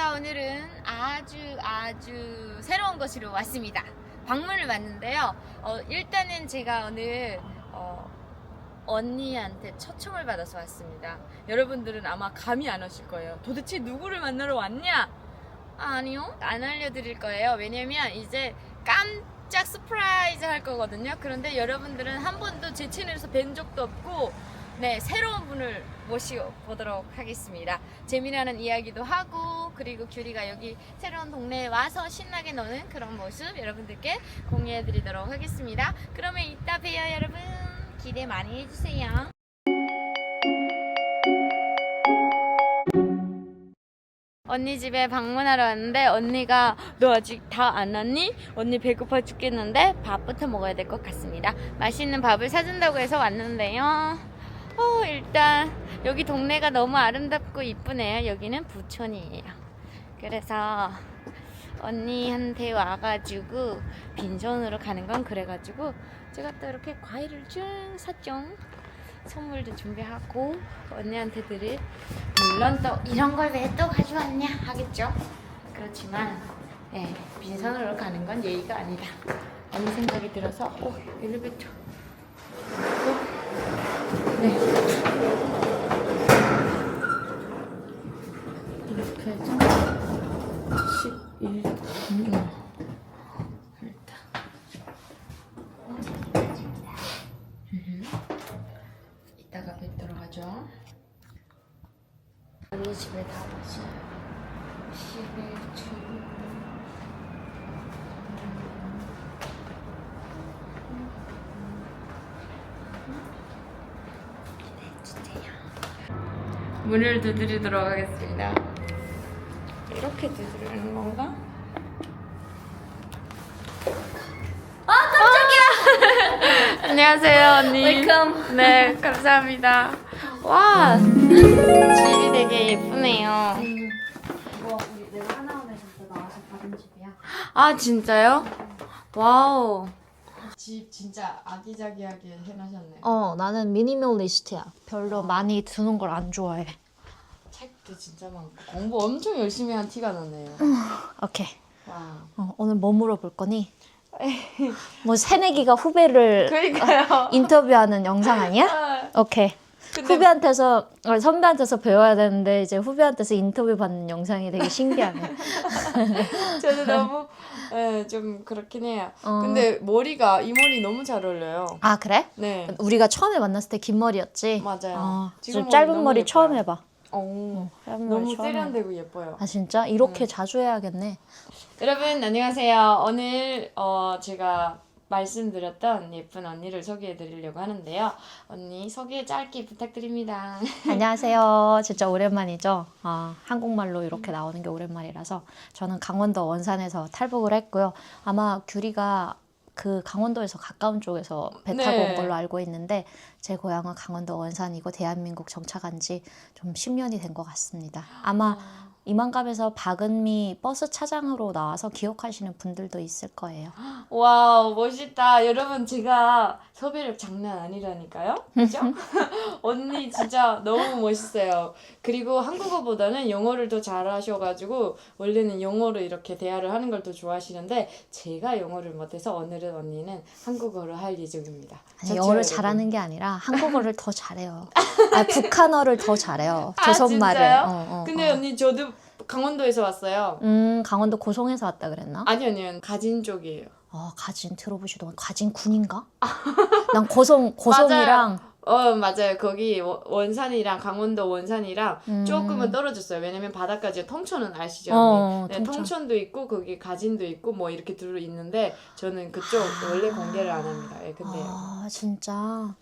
제가 오늘은 아주 새로운 곳으로 왔습니다. 방문을 왔는데요. 일단은 제가 오늘 언니한테 초청을 받아서 왔습니다. 여러분들은 아마 감이 안 오실 거예요. 도대체 누구를 만나러 왔냐? 아니요, 안 알려드릴 거예요. 왜냐면 이제 깜짝 서프라이즈 할 거거든요. 그런데 여러분들은 한 번도 제 채널에서 뵌 적도 없고, 네, 새로운 분을 모셔보도록 하겠습니다. 재미나는 이야기도 하고, 그리고 규리가 여기 새로운 동네에 와서 신나게 노는 그런 모습 여러분들께 공유해드리도록 하겠습니다. 그러면 이따 봬요, 여러분. 기대 많이 해주세요. 언니 집에 방문하러 왔는데 언니가 너 아직 다 안 왔니? 언니 배고파 죽겠는데 밥부터 먹어야 될 것 같습니다. 맛있는 밥을 사준다고 해서 왔는데요. 일단 여기 동네가 너무 아름답고 이쁘네요. 여기는 부촌이에요. 그래서 언니한테 와가지고 빈손으로 가는 건 그래가지고 제가 또 이렇게 과일을 쭉 샀죠. 선물도 준비하고 언니한테 드릴, 물론 또 이런 걸 왜 또 가져왔냐 하겠죠. 그렇지만 빈손으로 가는 건 예의가 아니다. 언니 생각이 들어서 엘리베이터 네, 이렇게 해서 11 일단 이따가 뵙도록 하죠. 언니 집에 다 왔어요. 11층. 문을 두드리도록 하겠습니다. 이렇게 두드리는 건가? 깜짝이야! 안녕하세요, 언니. 웰컴. 네, 감사합니다. 와, 집이 되게 예쁘네요. 우리 내가 하나원에서 나와서 받은 집이야. 아, 진짜요? 와우. 집 진짜 아기자기하게 해놓으셨네요. 나는 미니멀리스트야. 별로 많이 두는 걸 안 좋아해. 책도 진짜 많고 공부 엄청 열심히 한 티가 나네요. 오케이. 와. 오늘 뭐 물어볼 거니? 뭐 새내기가 후배를 그러니까요. 인터뷰하는 영상 아니야? 오케이. 근데 선배한테서 배워야 되는데 이제 후배한테서 인터뷰 받는 영상이 되게 신기하네. 저도 너무 좀 그렇긴 해요. 근데 머리가 이 머리 너무 잘 어울려요. 아 그래? 네. 우리가 처음에 만났을 때 긴 머리였지? 맞아요. 지금 머리 짧은 너무 머리 예뻐요. 처음 해봐. 짧은 머리 너무 처음 해봐. 세련되고 예뻐요. 아 진짜? 이렇게 자주 해야겠네. 여러분 안녕하세요. 오늘 제가 말씀드렸던 예쁜 언니를 소개해 드리려고 하는데요. 언니 소개 짧게 부탁드립니다. 안녕하세요. 진짜 오랜만이죠. 한국말로 이렇게 나오는 게 오랜만이라서 저는 강원도 원산에서 탈북을 했고요. 아마 규리가 그 강원도에서 가까운 쪽에서 배 타고 네. 온 걸로 알고 있는데 제 고향은 강원도 원산이고 대한민국 정착한 지 좀 10년이 된 것 같습니다. 아마 이만감에서 박은미 버스 차장으로 나와서 기억하시는 분들도 있을 거예요. 와우 멋있다. 여러분 제가 섭외력 장난 아니라니까요. 그죠? 언니 진짜 너무 멋있어요. 그리고 한국어보다는 영어를 더 잘하셔가지고 원래는 영어로 이렇게 대화를 하는 걸 더 좋아하시는데 제가 영어를 못해서 오늘은 언니는 한국어로 할 예정입니다. 아니, 영어를 잘하는 게 아니라 한국어를 더 잘해요. 북한어를 더 잘해요. 조선말을. 진짜요? 근데 언니 저도 강원도에서 왔어요. 강원도 고성에서 왔다 그랬나? 아니요. 가진 쪽이에요. 가진 들어보시던 가진군인가? 난 고성이랑 맞아요. 거기 원산이랑 강원도 원산이랑 조금은 떨어졌어요. 왜냐면 바다까지 통천은 아시죠? 네, 통천도 있고 거기 가진도 있고 뭐 이렇게 둘 있는데 저는 그쪽 원래 공개를 안 합니다. 근데 진짜.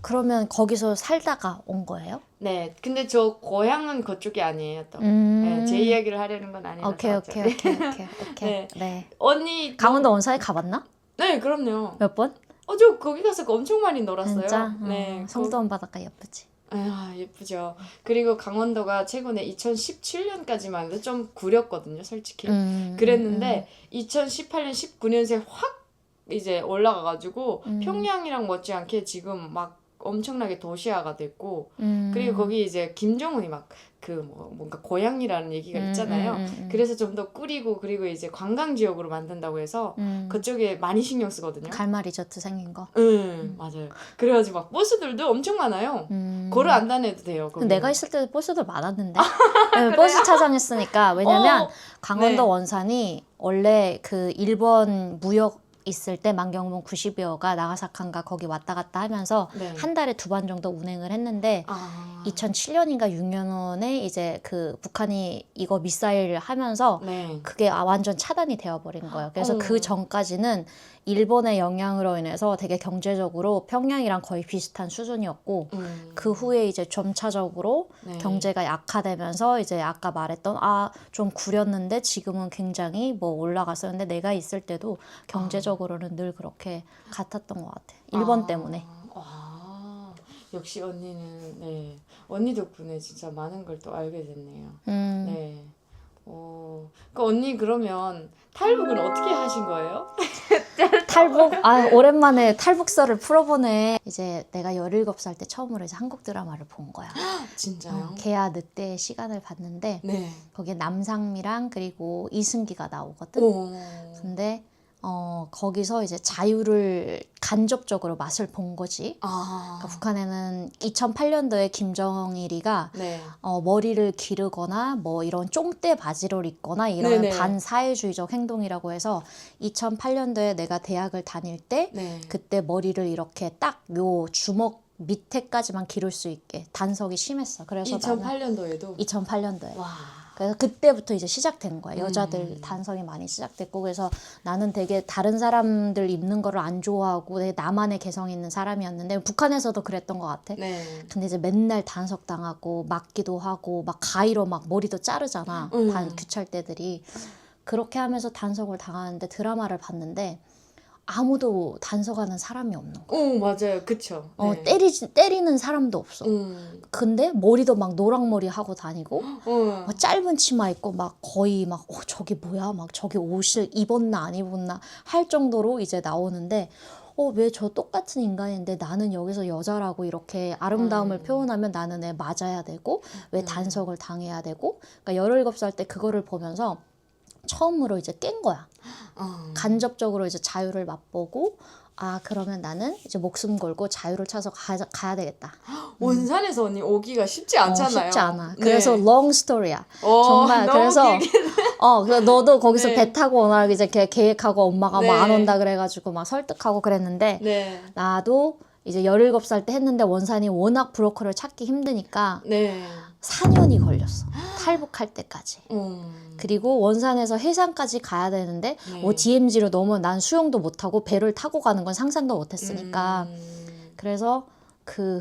그러면 거기서 살다가 온 거예요? 네, 근데 저 고향은 그쪽이 아니에요. 또. 네, 제 이야기를 하려는 건 아니라서. 오케이. 네. 네. 언니 강원도 원산에 가봤나? 네, 그럼요. 몇 번? 저 거기 가서 엄청 많이 놀았어요. 진짜? 네, 성도원 바닷가 예쁘지. 예쁘죠. 그리고 강원도가 최근에 2017년까지만 해도 좀 구렸거든요, 솔직히. 그랬는데 2018년, 19년새 확 이제 올라가가지고 평양이랑 못지않게 지금 막 엄청나게 도시화가 됐고 그리고 거기 이제 김정은이 막 그 뭐 뭔가 고향이라는 얘기가 있잖아요. 그래서 좀 더 꾸리고 그리고 이제 관광 지역으로 만든다고 해서 그쪽에 많이 신경 쓰거든요. 갈마 리조트 생긴 거. 맞아요. 그래가지고 막 버스들도 엄청 많아요. 걸어 안 다녀도 돼요. 거기는. 내가 있을 때 버스들 많았는데 네, 버스 차장했으니까. 왜냐면 강원도 네. 원산이 원래 그 일본 무역 있을 때 만경문 90여가 나가사칸가 거기 왔다 갔다 하면서 네. 한 달에 2번 정도 운행을 했는데 2007년인가 6년에 이제 그 북한이 이거 미사일 하면서 네. 그게 완전 차단이 되어버린 거예요. 그래서 그 전까지는 일본의 영향으로 인해서 되게 경제적으로 평양이랑 거의 비슷한 수준이었고 그 후에 이제 점차적으로 네. 경제가 약화되면서 이제 아까 말했던 좀 구렸는데 지금은 굉장히 뭐 올라갔었는데 내가 있을 때도 경제적으로는 늘 그렇게 같았던 것 같아. 일본 때문에. 역시 언니는 네 언니 덕분에 진짜 많은 걸 또 알게 됐네요. 네. 그 언니 그러면 탈북은 어떻게 하신 거예요? 탈북? 오랜만에 탈북설을 풀어보네. 이제 내가 17살 때 처음으로 이제 한국 드라마를 본 거야. 진짜요? 개야 늑대의 시간을 봤는데 네. 거기에 남상미랑 그리고 이승기가 나오거든. 근데 거기서 이제 자유를 간접적으로 맛을 본 거지. 그러니까 북한에는 2008년도에 김정일이가 네. 머리를 기르거나 뭐 이런 쫑대 바지를 입거나 이런 네네. 반사회주의적 행동이라고 해서 2008년도에 내가 대학을 다닐 때 네. 그때 머리를 이렇게 딱 요 주먹 밑에까지만 기를 수 있게 단속이 심했어. 그래서 2008년도에도 2008년도에. 와. 그래서 그때부터 이제 시작된 거야. 여자들 단속이 많이 시작됐고 그래서 나는 되게 다른 사람들 입는 거를 안 좋아하고 되게 나만의 개성 있는 사람이었는데 북한에서도 그랬던 것 같아. 네. 근데 이제 맨날 단속 당하고 맞기도 하고 막 가위로 막 머리도 자르잖아. 규찰대들이. 그렇게 하면서 단속을 당하는데 드라마를 봤는데 아무도 단속하는 사람이 없는 거야. 맞아요. 그쵸. 네. 때리는 사람도 없어. 근데 머리도 막 노랑머리 하고 다니고 막 짧은 치마 입고 막 거의 막 저게 뭐야? 막 저게 옷을 입었나 안 입었나 할 정도로 이제 나오는데 왜 저 똑같은 인간인데 나는 여기서 여자라고 이렇게 아름다움을 표현하면 나는 애 맞아야 되고 왜 단속을 당해야 되고 그러니까 17살 때 그거를 보면서 처음으로 이제 깬 거야. 간접적으로 이제 자유를 맛보고 그러면 나는 이제 목숨 걸고 자유를 찾아서 가야 되겠다. 원산에서 언니 오기가 쉽지 않잖아요. 쉽지 않아. 네. 그래서 long story야. 정말 너무 그래서 그래서 너도 거기서 네. 배 타고 오나 이제 계획하고 엄마가 네. 뭐 안 온다 그래가지고 막 설득하고 그랬는데 네. 나도 이제 17살 때 했는데 원산이 워낙 브로커를 찾기 힘드니까 네. 4년이 걸렸어. 탈북할 때까지. 음. 그리고 원산에서 해상까지 가야 되는데 네. 뭐 DMZ로 넘으면 난 수영도 못하고 배를 타고 가는 건 상상도 못했으니까 그래서 그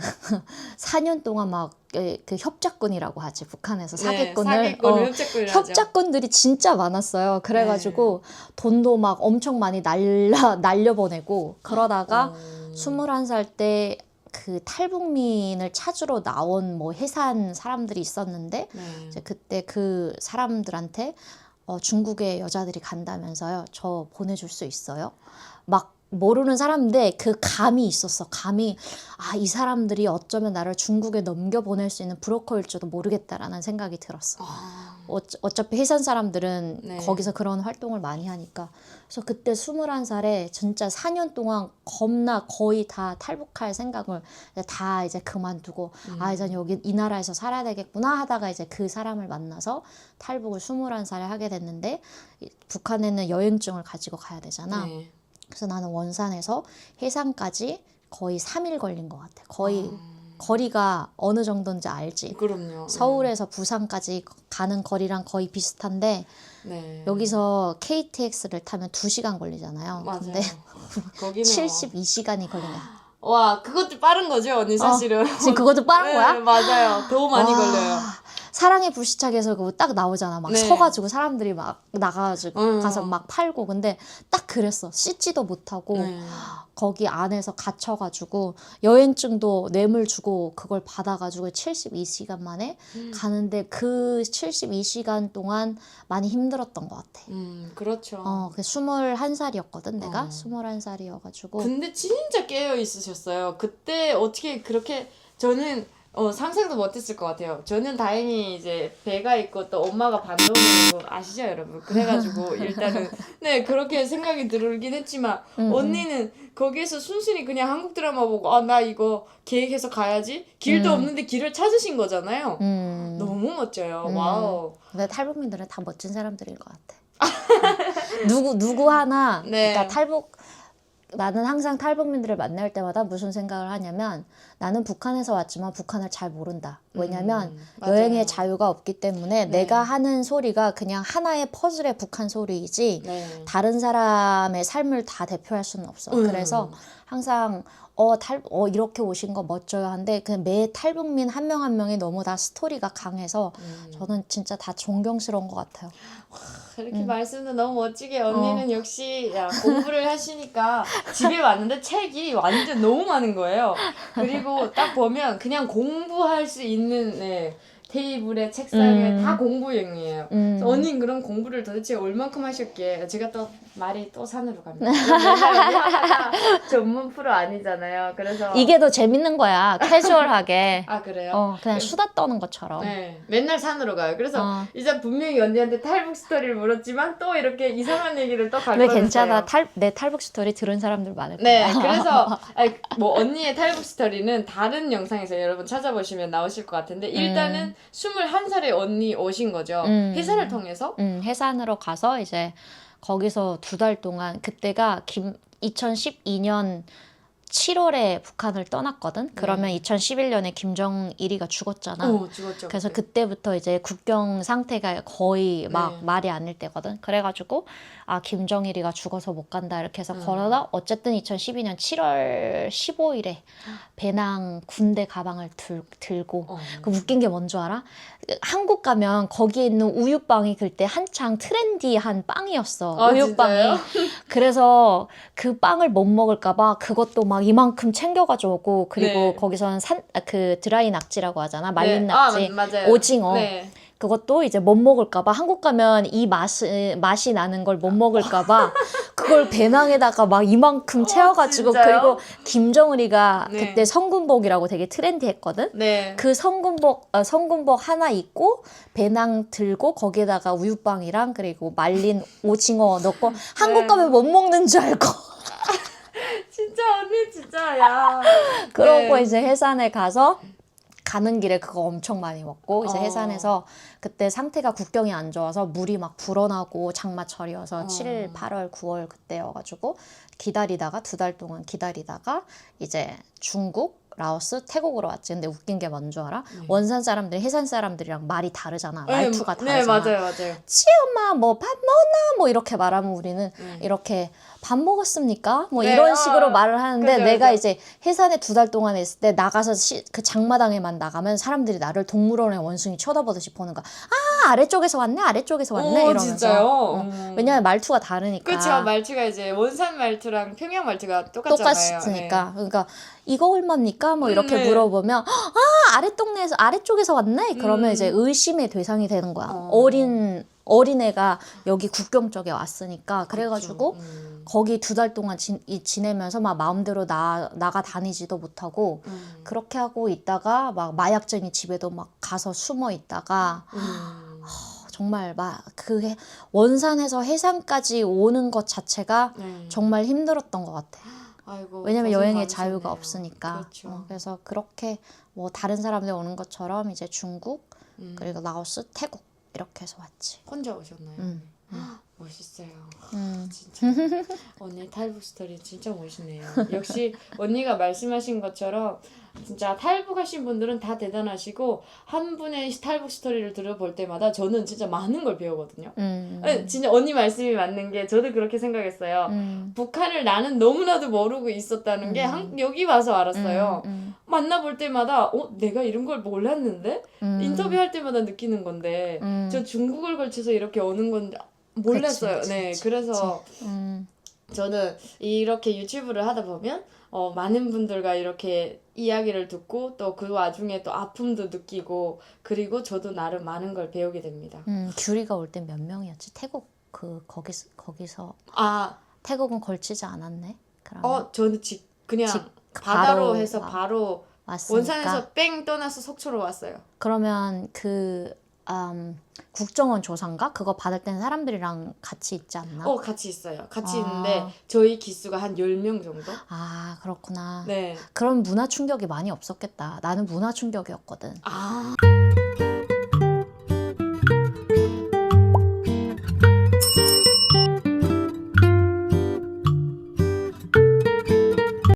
4년 동안 막 그 협작꾼이라고 하지 북한에서 사기꾼을 협작꾼을 하죠. 협작꾼들이 진짜 많았어요. 그래가지고 돈도 막 엄청 많이 날려보내고 그러다가 21살 때 그 탈북민을 찾으러 나온 뭐 해산 사람들이 있었는데 이제 그때 그 사람들한테 중국에 여자들이 간다면서요. 저 보내줄 수 있어요? 막 모르는 사람인데 그 감이 있었어. 감이 이 사람들이 어쩌면 나를 중국에 넘겨보낼 수 있는 브로커일지도 모르겠다라는 생각이 들었어. 어차피 해산 사람들은 네. 거기서 그런 활동을 많이 하니까. 그래서 그때 21살에 진짜 4년 동안 겁나 거의 다 탈북할 생각을 다 이제 그만두고 이제 여기 이 나라에서 살아야 되겠구나 하다가 이제 그 사람을 만나서 탈북을 21살에 하게 됐는데 북한에는 여행증을 가지고 가야 되잖아. 네. 그래서 나는 원산에서 해상까지 거의 3일 걸린 것 같아. 거의 거리가 어느 정도인지 알지? 그럼요. 서울에서 부산까지 가는 거리랑 거의 비슷한데 네. 여기서 KTX를 타면 2시간 걸리잖아요. 맞아요. 근데 거기는 72시간이 걸린 거야. 와 그것도 빠른 거죠 언니 사실은. 지금 그것도 빠른 거야? 네, 맞아요. 더 많이 걸려요. 사랑의 불시착에서 그거 딱 나오잖아. 막 네. 서가지고 사람들이 막 나가가지고 가서 음. 막 팔고. 근데 딱 그랬어. 씻지도 못하고 네. 거기 안에서 갇혀가지고 여행증도 뇌물 주고 그걸 받아가지고 72시간 만에 가는데 그 72시간 동안 많이 힘들었던 것 같아. 그렇죠. 그 21살이었거든 내가. 어. 21살이어가지고 근데 진짜 깨어 있으셨어요. 그때 어떻게 그렇게 저는 상상도 못했을 것 같아요. 저는 다행히 이제 배가 있고 또 엄마가 반동이고 아시죠 여러분? 그래가지고 일단은 네 그렇게 생각이 들긴 했지만 언니는 거기에서 순순히 그냥 한국 드라마 보고 아 나 이거 계획해서 가야지 길도 없는데 길을 찾으신 거잖아요. 너무 멋져요. 와우. 근데 탈북민들은 다 멋진 사람들인 것 같아. 누구 하나 네. 그러니까 나는 항상 탈북민들을 만날 때마다 무슨 생각을 하냐면 나는 북한에서 왔지만 북한을 잘 모른다. 왜냐면 맞아요. 여행의 자유가 없기 때문에 네. 내가 하는 소리가 그냥 하나의 퍼즐의 북한 소리이지 네. 다른 사람의 삶을 다 대표할 수는 없어. 그래서 항상 이렇게 오신 거 멋져요 한데 그냥 매 탈북민 한 명 한 명이 너무 다 스토리가 강해서 저는 진짜 다 존경스러운 것 같아요. 그렇게 말씀도 너무 멋지게 언니는 역시 공부를 하시니까 집에 왔는데 책이 완전 너무 많은 거예요. 그리고 딱 보면 그냥 공부할 수 있는 테이블에 책상에 다 공부용이에요. 그래서 언니는 그럼 공부를 도대체 얼만큼 하셨기에 제가 또 말이 또 산으로 갑니다. 맨날 전문 프로 아니잖아요. 그래서 이게 더 재밌는 거야. 캐주얼하게. 아 그래요? 그냥 수다 떠는 것처럼. 네, 맨날 산으로 가요. 그래서 이제 분명히 언니한테 탈북 스토리를 물었지만 또 이렇게 이상한 얘기를 또 갈 근데 뻔했어요. 괜찮아. 내 탈북 스토리 들은 사람들 많을 거야. 네, 그래서 뭐 언니의 탈북 스토리는 다른 영상에서 여러분 찾아보시면 나오실 것 같은데 일단은 21살에 언니 오신 거죠. 회사를 통해서? 해산으로 가서 이제 거기서 2달 동안 그때가 2012년 7월에 북한을 떠났거든. 그러면 2011년에 김정일이가 죽었잖아. 죽었죠. 그래서 그때부터 이제 국경 상태가 거의 막 네. 말이 아닐 때거든. 그래가지고 김정일이가 죽어서 못 간다 이렇게 해서 걸어다 어쨌든 2012년 7월 15일에 배낭 군대 가방을 들고 그 웃긴 게 뭔 줄 알아? 한국 가면 거기에 있는 우유빵이 그때 한창 트렌디한 빵이었어. 우유빵이. 진짜요? 그래서 그 빵을 못 먹을까봐 그것도 막 이만큼 챙겨가지고 오고 그리고 네. 거기서는 그 드라이 낙지라고 하잖아. 말린 네. 낙지. 맞아요. 오징어. 네. 그것도 이제 못 먹을까봐 한국 가면 이 맛이 나는 걸 못 먹을까봐 그걸 배낭에다가 막 이만큼 채워가지고 진짜요? 그리고 김정은이가 네. 그때 성군복이라고 되게 트렌디했거든. 네. 그 성군복 하나 입고 배낭 들고 거기에다가 우유빵이랑 그리고 말린 오징어 넣고 한국 가면 못 먹는 줄 알고 진짜 언니 진짜 야. 그러고 네. 이제 해산에 가서 가는 길에 그거 엄청 많이 먹고 이제 해산에서 그때 상태가 국경이 안 좋아서 물이 막 불어나고 장마철이어서 7, 8월, 9월 그때여가지고 기다리다가 2달 동안 기다리다가 이제 중국, 라오스, 태국으로 왔지. 근데 웃긴 게 뭔 줄 알아? 원산 사람들이 해산 사람들이랑 말이 다르잖아. 말투가 다르잖아. 네, 맞아요. 치엄마 뭐 밥 먹나 뭐 이렇게 말하면 우리는 이렇게 밥 먹었습니까? 뭐 네, 이런 식으로 말을 하는데 그죠, 내가 그죠. 이제 해산에 2달 동안 있을 때 나가서 그 장마당에만 나가면 사람들이 나를 동물원의 원숭이 쳐다보듯이 보는 거야. 아래쪽에서 왔네 아래쪽에서 왔네 이러면서. 진짜요? 왜냐면 말투가 다르니까. 그렇죠. 말투가 이제 원산 말투랑 평양 말투가 똑같잖아요. 똑같으니까. 그러니까 이거 얼마입니까? 뭐 이렇게 네. 물어보면 아래쪽에서 왔네. 그러면 이제 의심의 대상이 되는 거야. 어린애가 여기 국경 쪽에 왔으니까. 그래가지고 거기 2달 동안 지내면서 막 마음대로 나가 다니지도 못하고 그렇게 하고 있다가 막 마약쟁이 집에도 막 가서 숨어 있다가 정말 막 그게 원산에서 해산까지 오는 것 자체가 정말 힘들었던 것 같아. 아이고, 왜냐면 고생 여행의 많으셨네요. 자유가 없으니까. 그렇죠. 그래서 그렇게 뭐 다른 사람들 오는 것처럼 이제 중국 그리고 라오스, 태국 이렇게 해서 왔지. 혼자 오셨나요? 음. 와 멋있어요. 음. 진짜 언니 탈북 스토리 진짜 멋있네요. 역시 언니가 말씀하신 것처럼 진짜 탈북하신 분들은 다 대단하시고 한 분의 탈북 스토리를 들어볼 때마다 저는 진짜 많은 걸 배우거든요. 진짜 언니 말씀이 맞는 게 저도 그렇게 생각했어요. 북한을 나는 너무나도 모르고 있었다는 게 여기 와서 알았어요. 만나볼 때마다 내가 이런 걸 몰랐는데? 인터뷰할 때마다 느끼는 건데 저 중국을 걸쳐서 이렇게 오는 건 몰랐어요. 그치, 네, 그치, 그래서 저는 이렇게 유튜브를 하다 보면 많은 분들과 이렇게 이야기를 듣고 또 그 와중에 또 아픔도 느끼고 그리고 저도 나름 많은 걸 배우게 됩니다. 규리가 올 때 몇 명이었지? 태국 거기서 아, 태국은 걸치지 않았네. 그러면 저는 그냥 바로 바다로 해서 바로 왔으니까. 원산에서 뺑 떠나서 속초로 왔어요. 그러면 국정원 조사인가? 그거 받을 때는 사람들이랑 같이 있지 않나? 같이 있어요. 같이 있는데 저희 기수가 한 10명 정도? 아, 그렇구나. 네. 그럼 문화 충격이 많이 없었겠다. 나는 문화 충격이었거든. 아.